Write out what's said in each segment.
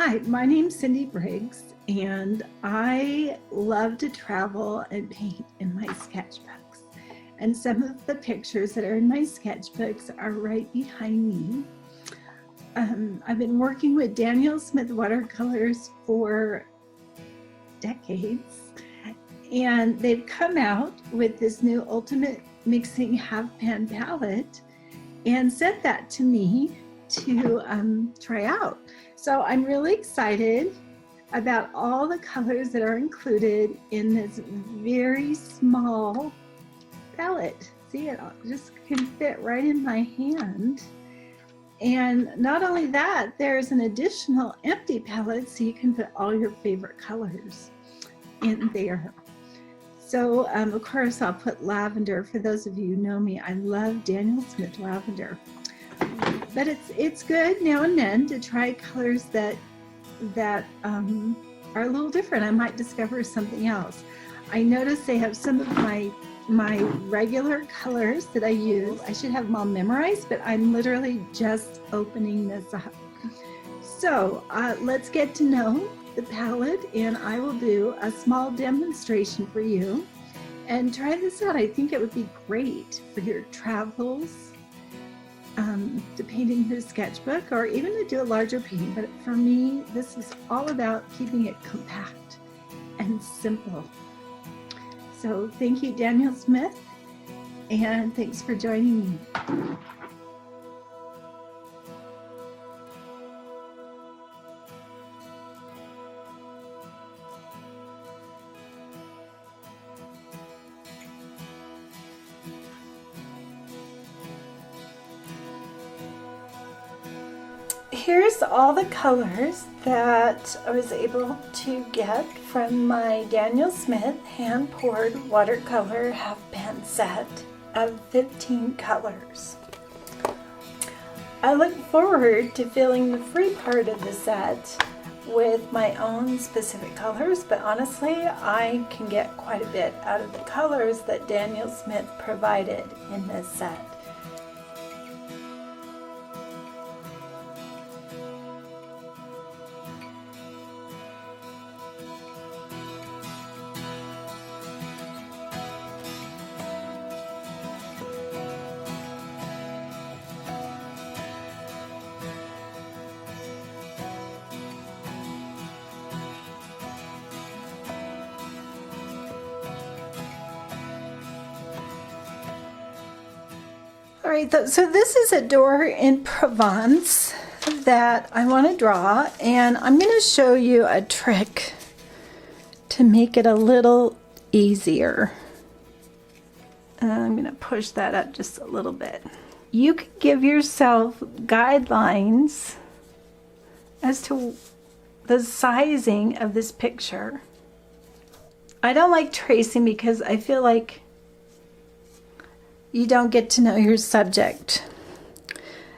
Hi, my name's Cindy Briggs, and I love to travel and paint in my sketchbooks. And some of the pictures that are in my sketchbooks are right behind me. I've been working with Daniel Smith watercolors for decades, and they've come out with this new Ultimate Mixing Half Pan palette and sent that to me to try out. So I'm really excited about all the colors that are included in this very small palette. See, it just can fit right in my hand. And not only that, there's an additional empty palette so you can put all your favorite colors in there. So of course I'll put lavender. For those of you who know me, I love Daniel Smith lavender. But it's good now and then to try colors that are a little different. I might discover something else. I notice they have some of my regular colors that I use. I should have them all memorized, but I'm literally just opening this up. So let's get to know the palette, and I will do a small demonstration for you. And try this out. I think it would be great for your travels, to painting your sketchbook, or even to do a larger painting. But for me, this is all about keeping it compact and simple. So thank you, Daniel Smith, and thanks for joining me. Here's all the colors that I was able to get from my Daniel Smith hand-poured watercolor half-pan set of 15 colors. I look forward to filling the free part of the set with my own specific colors, but honestly, I can get quite a bit out of the colors that Daniel Smith provided in this set. All right, so this is a door in Provence that I want to draw, and I'm going to show you a trick to make it a little easier. I'm going to push that up just a little bit. You can give yourself guidelines as to the sizing of this picture. I don't like tracing because I feel like you don't get to know your subject.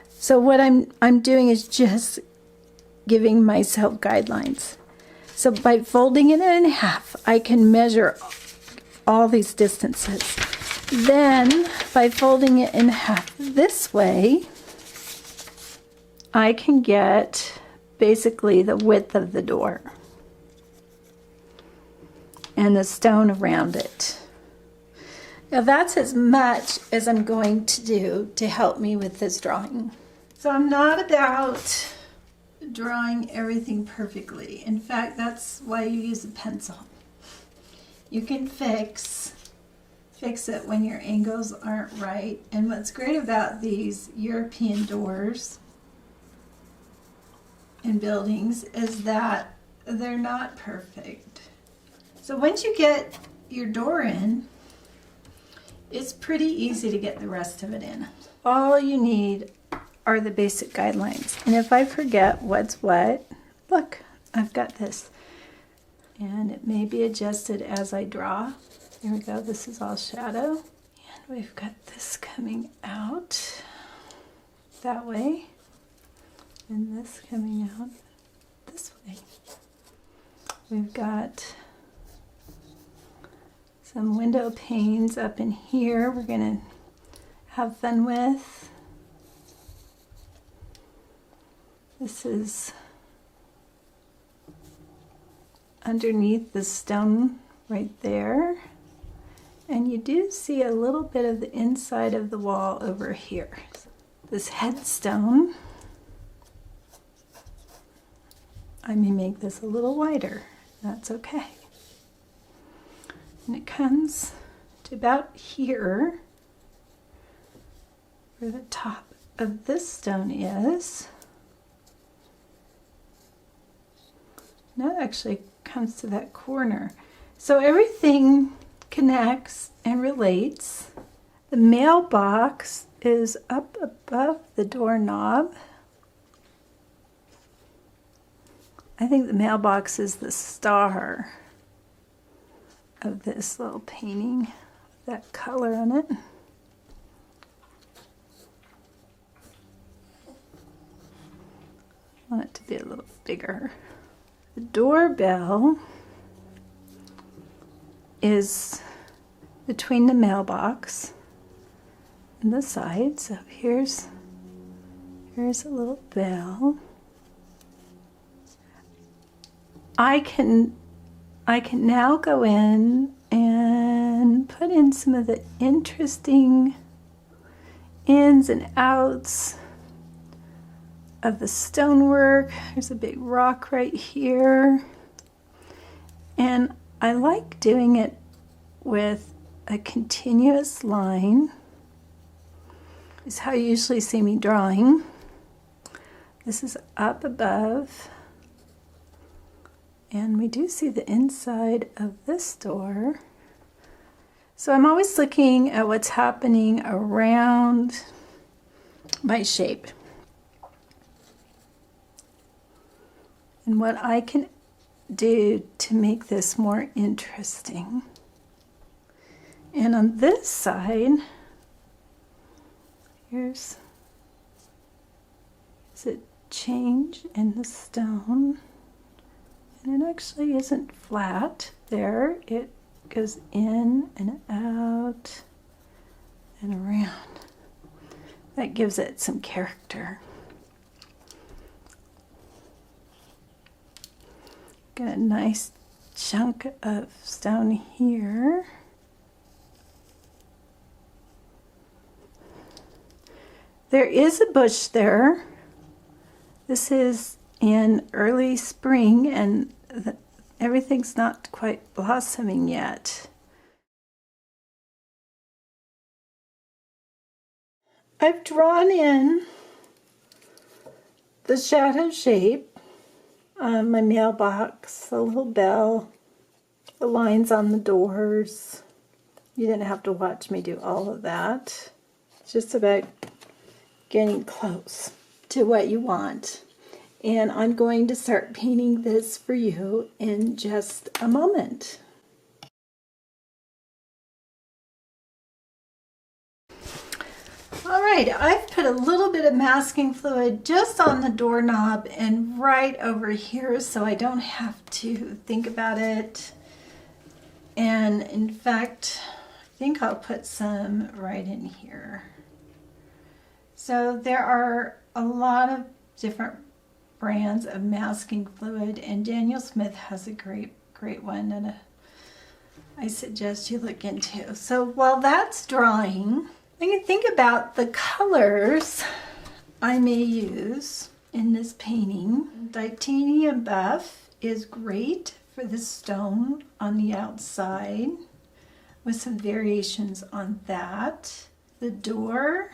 So what I'm doing is just giving myself guidelines. So by folding it in half, I can measure all these distances. Then by folding it in half this way, I can get basically the width of the door and the stone around it. Now that's as much as I'm going to do to help me with this drawing. So I'm not about drawing everything perfectly. In fact, that's why you use a pencil. You can fix it when your angles aren't right. And what's great about these European doors in buildings is that they're not perfect. So once you get your door in, it's pretty easy to get the rest of it in. All you need are the basic guidelines. And if I forget what's what, look, I've got this. And it may be adjusted as I draw. There we go, this is all shadow. And we've got this coming out that way. And this coming out this way. We've got some window panes up in here we're going to have fun with. This is underneath the stone right there. And you do see a little bit of the inside of the wall over here. This headstone, I may make this a little wider. That's okay. And it comes to about here, where the top of this stone is. And that actually comes to that corner. So everything connects and relates. The mailbox is up above the doorknob. I think the mailbox is the star of this little painting, that color on it. I want it to be a little bigger. The doorbell is between the mailbox and the side. So here's a little bell. I can now go in and put in some of the interesting ins and outs of the stonework. There's a big rock right here. And I like doing it with a continuous line. Is how you usually see me drawing. This is up above. And we do see the inside of this door. So I'm always looking at what's happening around my shape. And what I can do to make this more interesting. And on this side, here's a change in the stone. And it actually isn't flat there. It goes in and out and around. That gives it some character. Got a nice chunk of stone here. There is a bush there. This is in early spring and everything's not quite blossoming yet. I've drawn in the shadow shape, my mailbox, the little bell, the lines on the doors. You didn't have to watch me do all of that. It's just about getting close to what you want. And I'm going to start painting this for you in just a moment. All right, I've put a little bit of masking fluid just on the doorknob and right over here so I don't have to think about it. And in fact, I think I'll put some right in here. So there are a lot of different brands of masking fluid, and Daniel Smith has a great one that I suggest you look into. So while that's drying, I can think about the colors I may use in this painting. Titanium buff is great for the stone on the outside with some variations on that. The door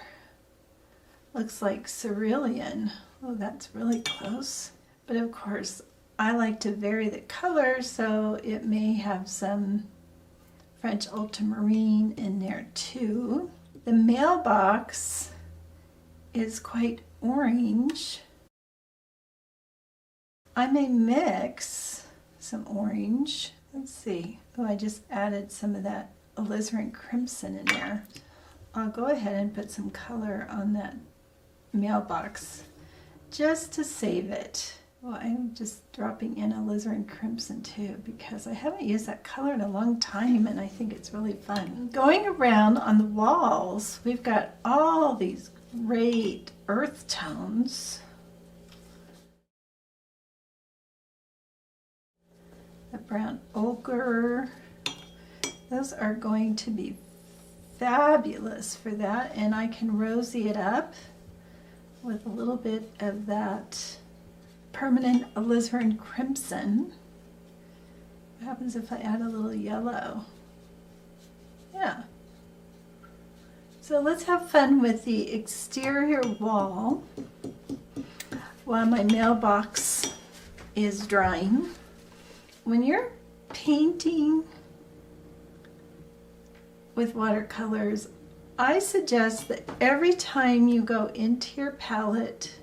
looks like cerulean. Oh, that's really close. But of course, I like to vary the color, so it may have some French ultramarine in there too. The mailbox is quite orange. I may mix some orange. Let's see. Oh, I just added some of that alizarin crimson in there. I'll go ahead and put some color on that mailbox just to save it. Well, I'm just dropping in alizarin crimson too because I haven't used that color in a long time and I think it's really fun. Going around on the walls, we've got all these great earth tones. the brown ochre. Those are going to be fabulous for that, and I can rosy it up with a little bit of that permanent alizarin crimson. What happens if I add a little yellow? Yeah. So let's have fun with the exterior wall while my mailbox is drying. When you're painting with watercolors, I suggest that every time you go into your palette,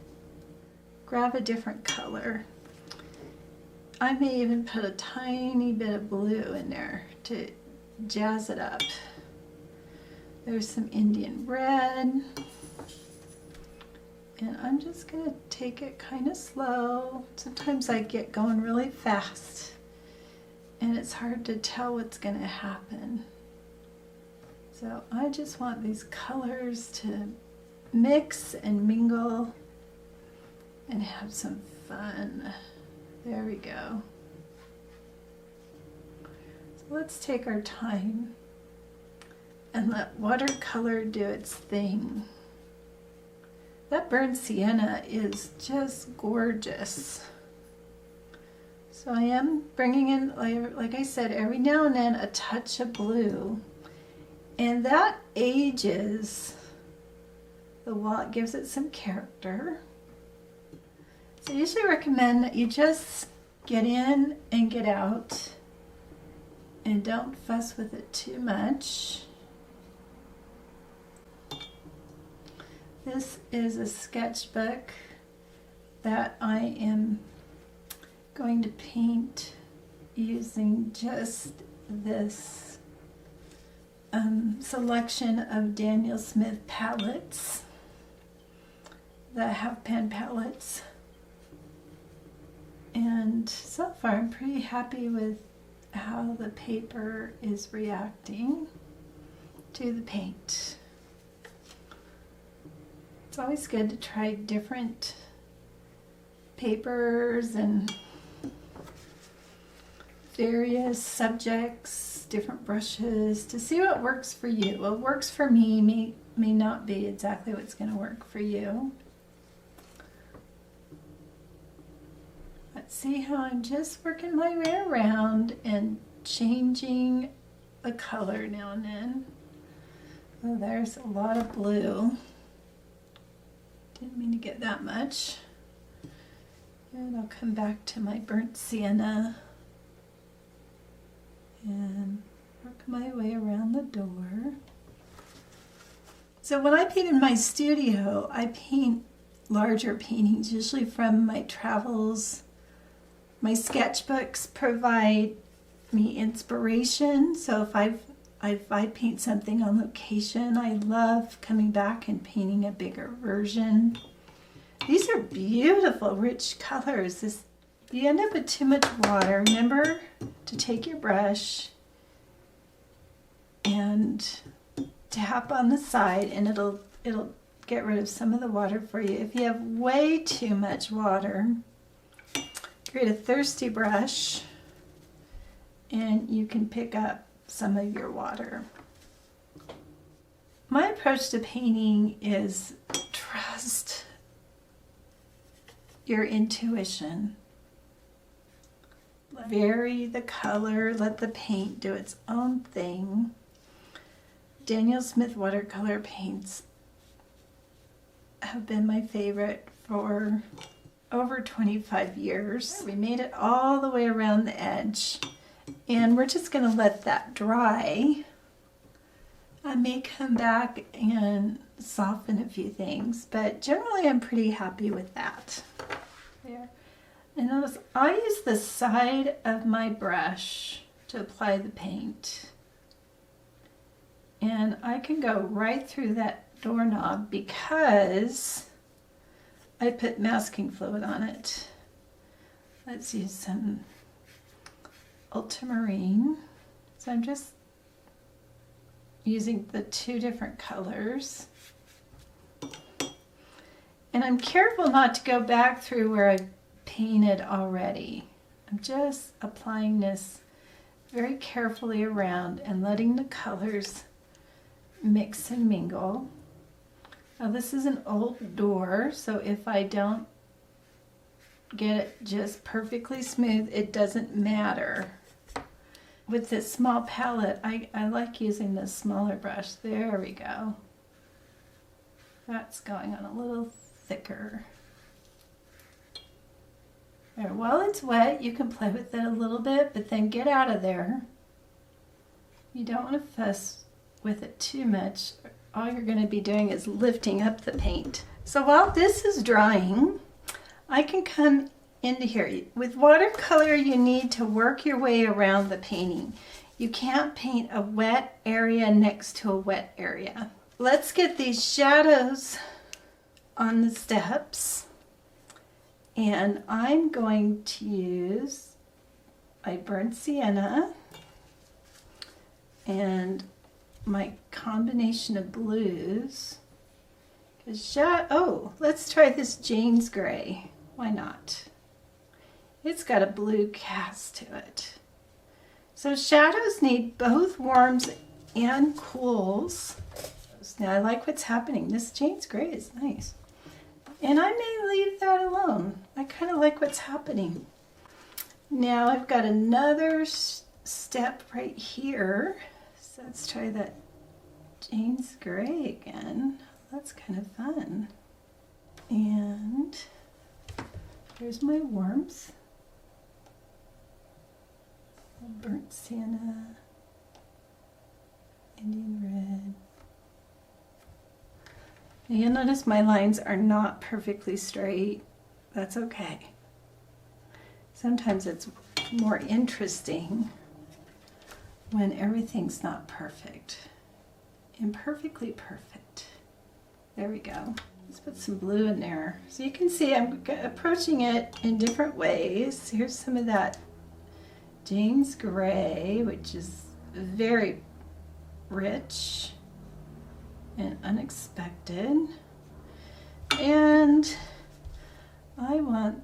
grab a different color. I may even put a tiny bit of blue in there to jazz it up. There's some Indian red. And I'm just going to take it kind of slow. Sometimes I get going really fast and it's hard to tell what's going to happen. So I just want these colors to mix and mingle and have some fun. There we go. So let's take our time and let watercolor do its thing. That burnt sienna is just gorgeous. So I am bringing in, like I said, every now and then a touch of blue. And that ages the wall, it gives it some character. So I usually recommend that you just get in and get out and don't fuss with it too much. This is a sketchbook that I am going to paint using just this selection of Daniel Smith palettes, the half pan palettes. And so far I'm pretty happy with how the paper is reacting to the paint. It's always good to try different papers and various subjects, different brushes, to see what works for you. What works for me may not be exactly what's going to work for you. Let's see how I'm just working my way around and changing the color now and then. Oh, there's a lot of blue. Didn't mean to get that much. And I'll come back to my burnt sienna and work my way around the door. So when I paint in my studio, I paint larger paintings, usually from my travels. My sketchbooks provide me inspiration. So if I paint something on location, I love coming back and painting a bigger version. These are beautiful, rich colors. If you end up with too much water, remember to take your brush and tap on the side, and it'll get rid of some of the water for you. If you have way too much water, create a thirsty brush and you can pick up some of your water. My approach to painting is trust your intuition. Vary the color, let the paint do its own thing. Daniel Smith watercolor paints have been my favorite for over 25 years. We made it all the way around the edge, and we're just going to let that dry. I may come back and soften a few things, but generally I'm pretty happy with that. There. And notice I use the side of my brush to apply the paint. And I can go right through that doorknob because I put masking fluid on it. Let's use some ultramarine. So I'm just using the two different colors. And I'm careful not to go back through where I've painted already. I'm just applying this very carefully around and letting the colors mix and mingle. Now this is an old door, so if I don't get it just perfectly smooth, it doesn't matter. With this small palette, I like using this smaller brush. There we go. That's going on a little thicker. There, while it's wet, you can play with it a little bit, but then get out of there. You don't want to fuss with it too much. All you're going to be doing is lifting up the paint. So while this is drying, I can come into here. With watercolor, you need to work your way around the painting. You can't paint a wet area next to a wet area. Let's get these shadows on the steps. And I'm going to use my burnt sienna and my combination of blues. Oh, let's try this Jane's Gray. Why not? It's got a blue cast to it. So shadows need both warms and cools. Now I like what's happening. This Jane's Gray is nice. And I may leave that alone. I kind of like what's happening. Now I've got another step right here. So let's try that Jane's Gray again. That's kind of fun. And here's my warmth. Burnt sienna, Indian red. Now you'll notice my lines are not perfectly straight. That's okay. Sometimes it's more interesting when everything's not perfect. Imperfectly perfect. There we go. Let's put some blue in there. So you can see I'm approaching it in different ways. Here's some of that Jane's Gray, which is very rich and unexpected. And I want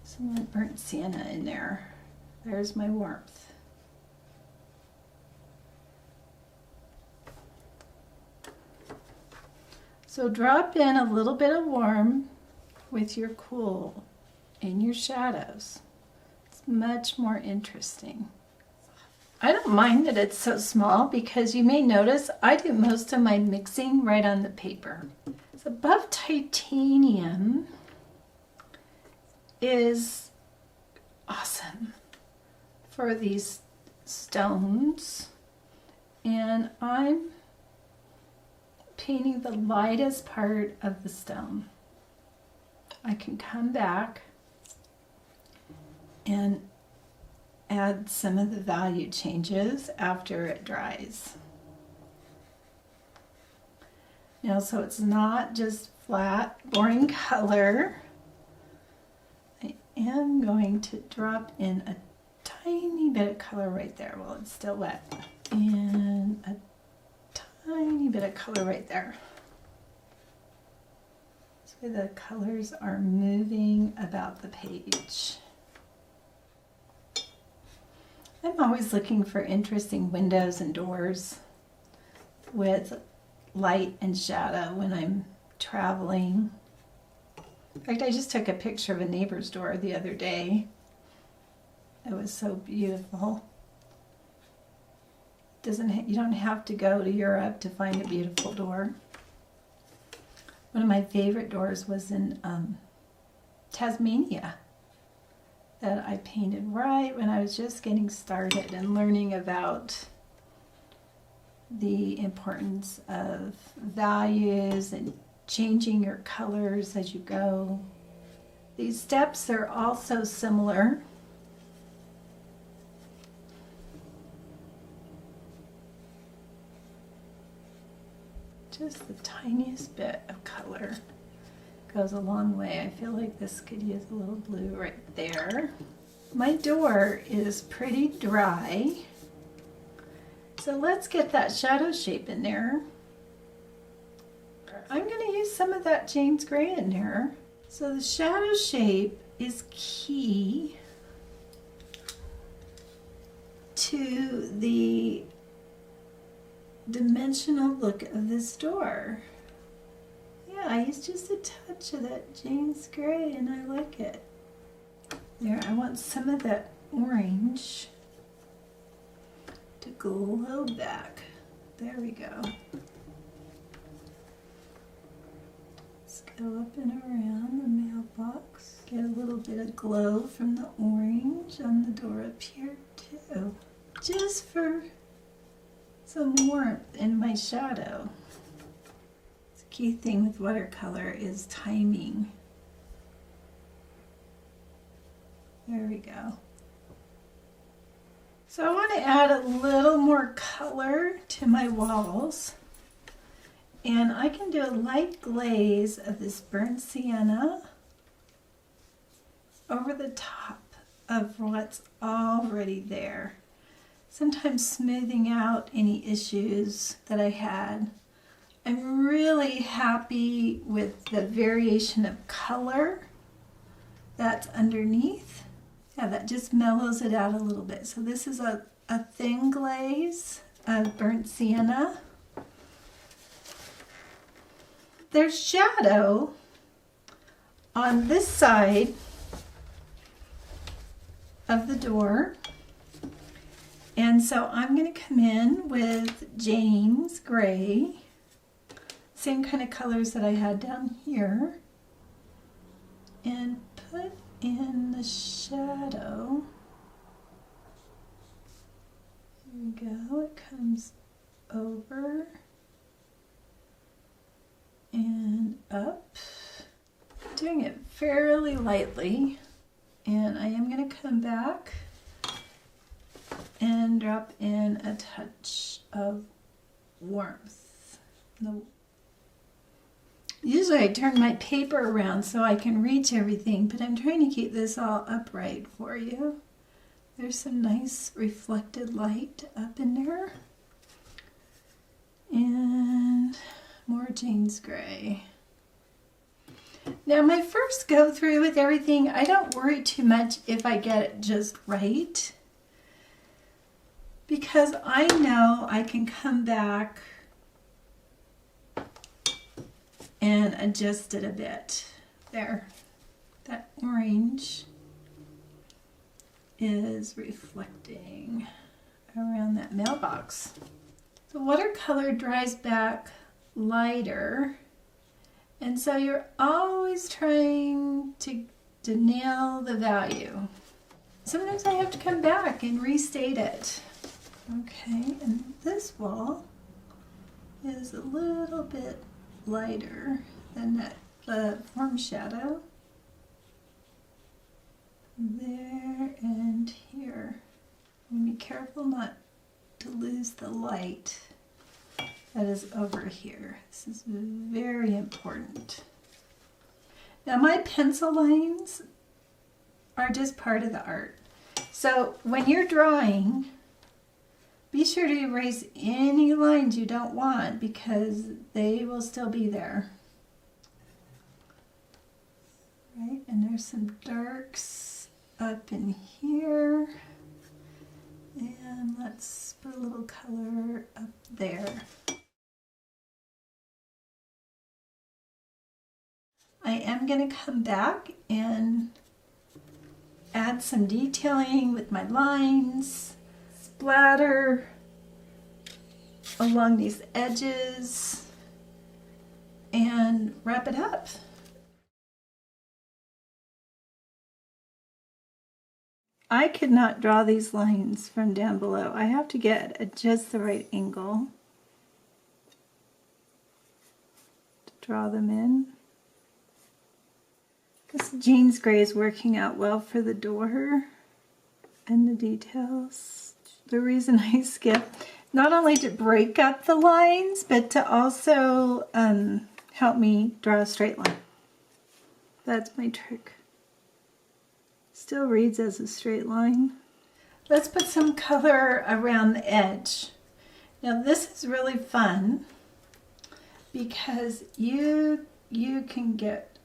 some burnt sienna in there. There's my warmth. So drop in a little bit of warm with your cool in your shadows. It's much more interesting. I don't mind that it's so small because you may notice I do most of my mixing right on the paper. So buff titanium is awesome for these stones, and I'm painting the lightest part of the stone. I can come back and add some of the value changes after it dries. Now, so it's not just flat, boring color. I am going to drop in a tiny bit of color right there while it's still wet. And a tiny bit of color right there. So the colors are moving about the page. I'm always looking for interesting windows and doors with light and shadow when I'm traveling. In fact, I just took a picture of a neighbor's door the other day. It was so beautiful. You don't have to go to Europe to find a beautiful door. One of my favorite doors was in Tasmania that I painted right when I was just getting started and learning about the importance of values and changing your colors as you go. These steps are also similar. Just the tiniest bit of color goes a long way. I feel like this could use a little blue right there. My door is pretty dry, so let's get that shadow shape in there. I'm going to use some of that Jane's Gray in there. So the shadow shape is key to the dimensional look of this door. Yeah, I used just a touch of that James Gray and I like it. There, I want some of that orange to glow back. There we go. Let's go up and around the mailbox. Get a little bit of glow from the orange on the door up here too. Just for some warmth in my shadow. The key thing with watercolor is timing. There we go. So I want to add a little more color to my walls. And I can do a light glaze of this burnt sienna over the top of what's already there. Sometimes smoothing out any issues that I had. I'm really happy with the variation of color that's underneath. Yeah, that just mellows it out a little bit. So this is a thin glaze of burnt sienna. There's shadow on this side of the door. And so I'm going to come in with James Gray, same kind of colors that I had down here, and put in the shadow. There we go, it comes over and up. Doing it fairly lightly, and I am going to come back and drop in a touch of warmth. Usually I turn my paper around so I can reach everything, but I'm trying to keep this all upright for you. There's some nice reflected light up in there. And more James Gray. Now my first go through with everything, I don't worry too much if I get it just right, because I know I can come back and adjust it a bit. There, that orange is reflecting around that mailbox. The watercolor dries back lighter, and so you're always trying to nail the value. Sometimes I have to come back and restate it. Okay, and this wall is a little bit lighter than the form shadow. There and here. And be careful not to lose the light that is over here. This is very important. Now my pencil lines are just part of the art. So when you're drawing, be sure to erase any lines you don't want because they will still be there. Right, and there's some darks up in here. And let's put a little color up there. I am going to come back and add some detailing with my lines. Splatter along these edges and wrap it up. I could not draw these lines from down below. I have to get at just the right angle to draw them in. This James Gray is working out well for the door and the details. The reason I skip, not only to break up the lines, but to also help me draw a straight line. That's my trick. Still reads as a straight line. Let's put some color around the edge. Now this is really fun because you can get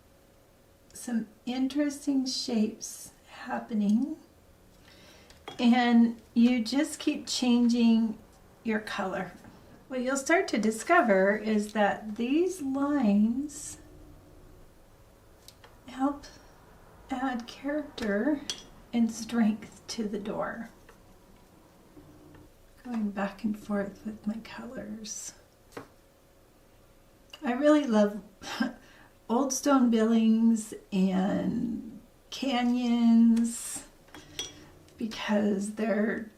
some interesting shapes happening, and you just keep changing your color. What you'll start to discover is that these lines help add character and strength to the door. Going back and forth with my colors. I really love old stone buildings and canyons because they're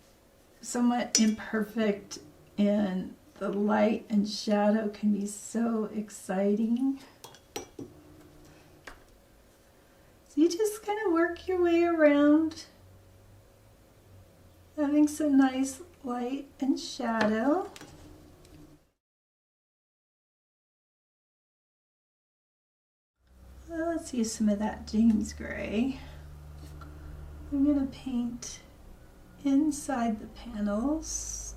somewhat imperfect and the light and shadow can be so exciting. So you just kind of work your way around, having some nice light and shadow. Well, let's use some of that James Gray. I'm going to paint inside the panels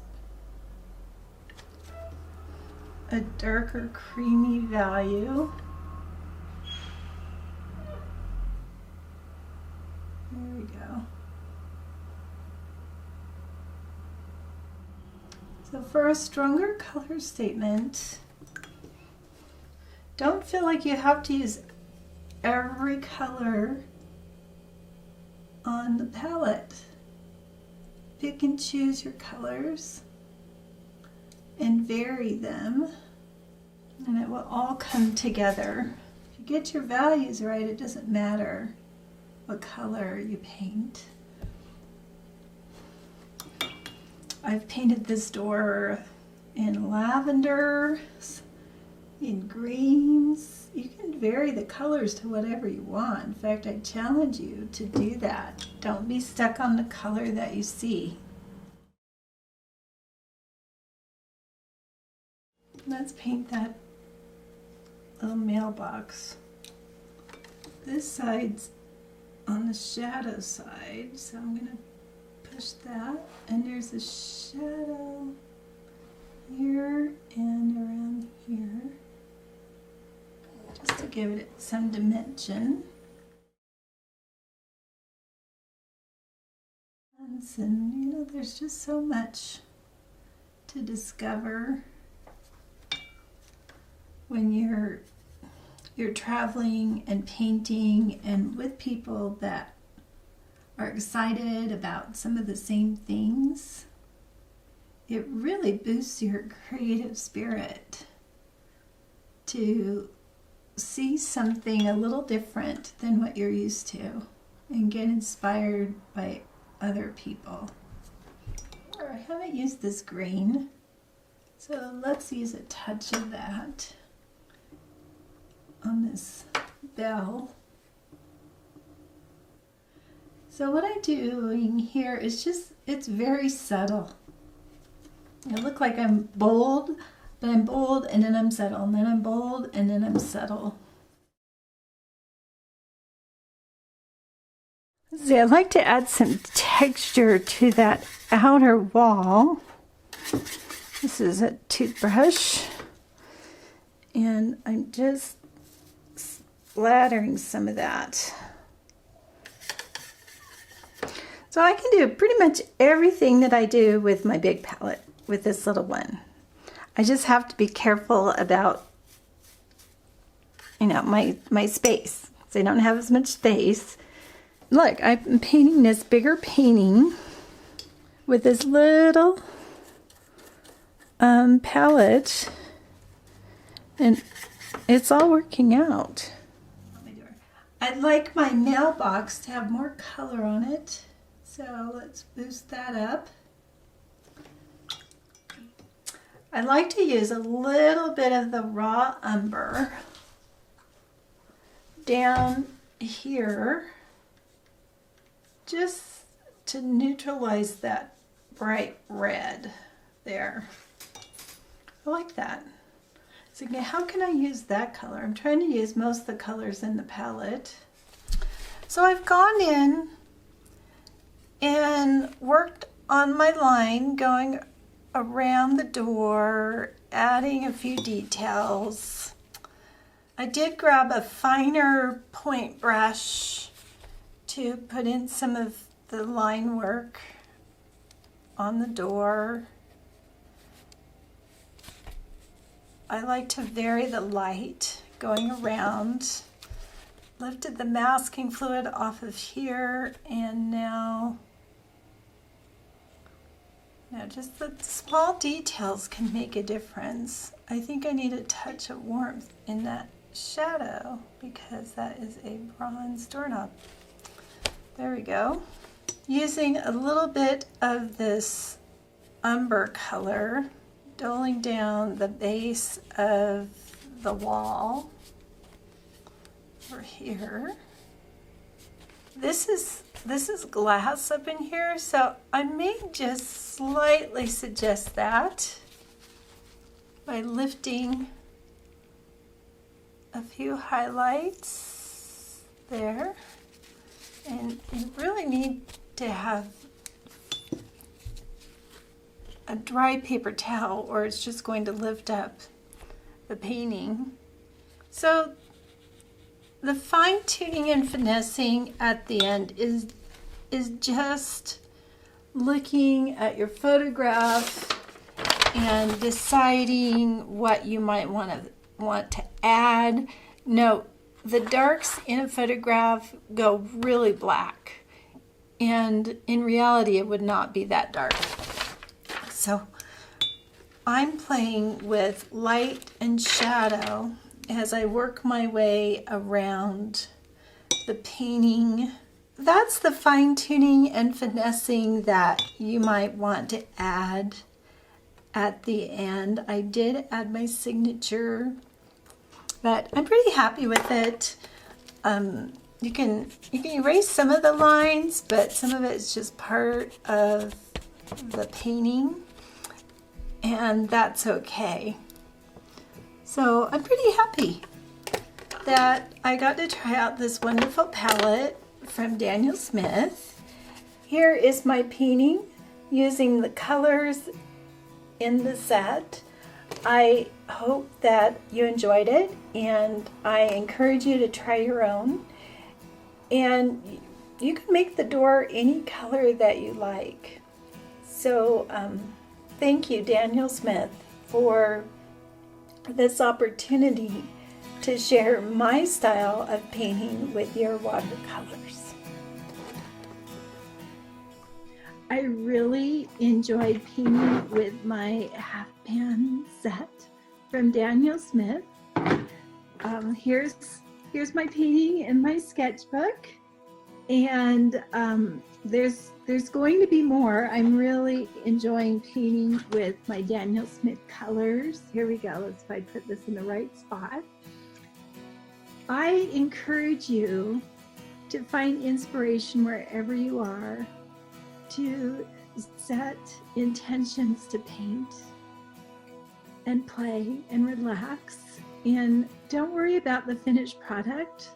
a darker creamy value. There we go. So for a stronger color statement, don't feel like you have to use every color on the palette. Pick and choose your colors and vary them, and it will all come together. If you get your values right, it doesn't matter what color you paint. I've painted this door in lavender, in greens. You can vary the colors to whatever you want. In fact, I challenge you to do that. Don't be stuck on the color that you see. Let's paint that little mailbox. This side's on the shadow side, so I'm going to push that, and there's a shadow here and around here, just to give it some dimension. And you know, there's just so much to discover when you're traveling and painting and with people that are excited about some of the same things. It really boosts your creative spirit to see something a little different than what you're used to and get inspired by other people. I haven't used this green, so let's use a touch of that on this bell. So what I'm doing here is just, it's very subtle. I look like I'm bold, but I'm bold and then I'm subtle, and then I'm bold and then I'm subtle. See, I'd like to add some texture to that outer wall. This is a toothbrush, and I'm just splattering some of that. So I can do pretty much everything that I do with my big palette with this little one. I just have to be careful about, you know, my space. So I don't have as much space. Look, I'm painting this bigger painting with this little palette, and it's all working out. I'd like my mailbox to have more color on it, so let's boost that up. I like to use a little bit of the raw umber down here just to neutralize that bright red there. I like that. So how can I use that color? I'm trying to use most of the colors in the palette. So I've gone in and worked on my line going around the door, adding a few details. I did grab a finer point brush to put in some of the line work on the door. I like to vary the light going around. Lifted the masking fluid off of here, and now just the small details can make a difference. I think I need a touch of warmth in that shadow because that is a bronze doorknob. There we go. Using a little bit of this umber color, doling down the base of the wall over here. This is glass up in here, so I may just slightly suggest that by lifting a few highlights there. And you really need to have a dry paper towel or it's just going to lift up the painting. So the fine tuning and finessing at the end is just looking at your photograph and deciding what you might want to add. Note, the darks in a photograph go really black, and in reality it would not be that dark. So I'm playing with light and shadow as I work my way around the painting. That's the fine tuning and finessing that you might want to add at the end. I did add my signature, but I'm pretty happy with it. You can erase some of the lines, but some of it is just part of the painting, and that's okay. So I'm pretty happy that I got to try out this wonderful palette from Daniel Smith. Here is my painting using the colors in the set. I hope that you enjoyed it, and I encourage you to try your own. And you can make the door any color that you like. So thank you, Daniel Smith, for this opportunity to share my style of painting with your watercolors. I really enjoyed painting with my half pan set from Daniel Smith. Here's my painting in my sketchbook, and there's going to be more. I'm really enjoying painting with my Daniel Smith colors. Here we go. Let's see if I put this in the right spot. I encourage you to find inspiration wherever you are, to set intentions to paint and play and relax, and don't worry about the finished product.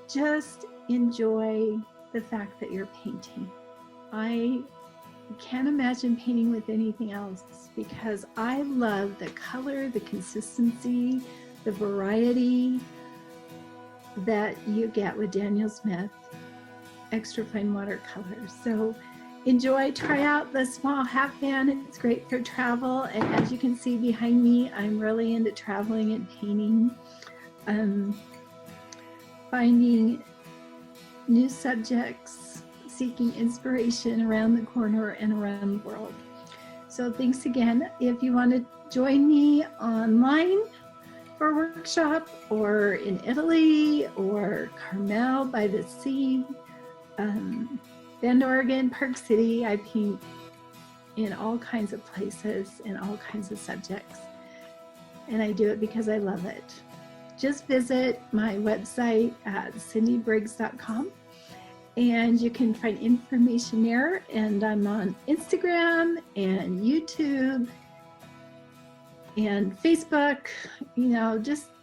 Just enjoy the fact that you're painting. I can't imagine painting with anything else because I love the color, the consistency, the variety that you get with Daniel Smith extra fine watercolors. So enjoy, try out the small half pan. It's great for travel, and as you can see behind me, I'm really into traveling and painting, finding new subjects, seeking inspiration around the corner and around the world. So thanks again. If you want to join me online for a workshop, or in Italy, or Carmel by the Sea, Bend, Oregon, Park City, I paint in all kinds of places and all kinds of subjects, and I do it because I love it. Just visit my website at cindybriggs.com, and you can find information there, and I'm on Instagram and YouTube and Facebook,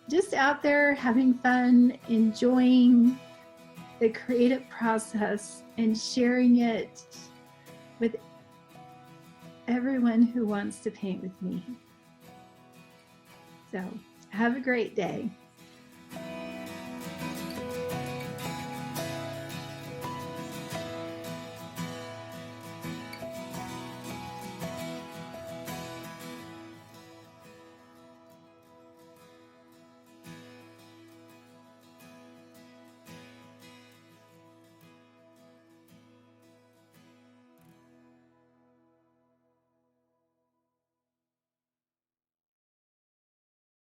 just out there having fun, enjoying the creative process and sharing it with everyone who wants to paint with me. So have a great day.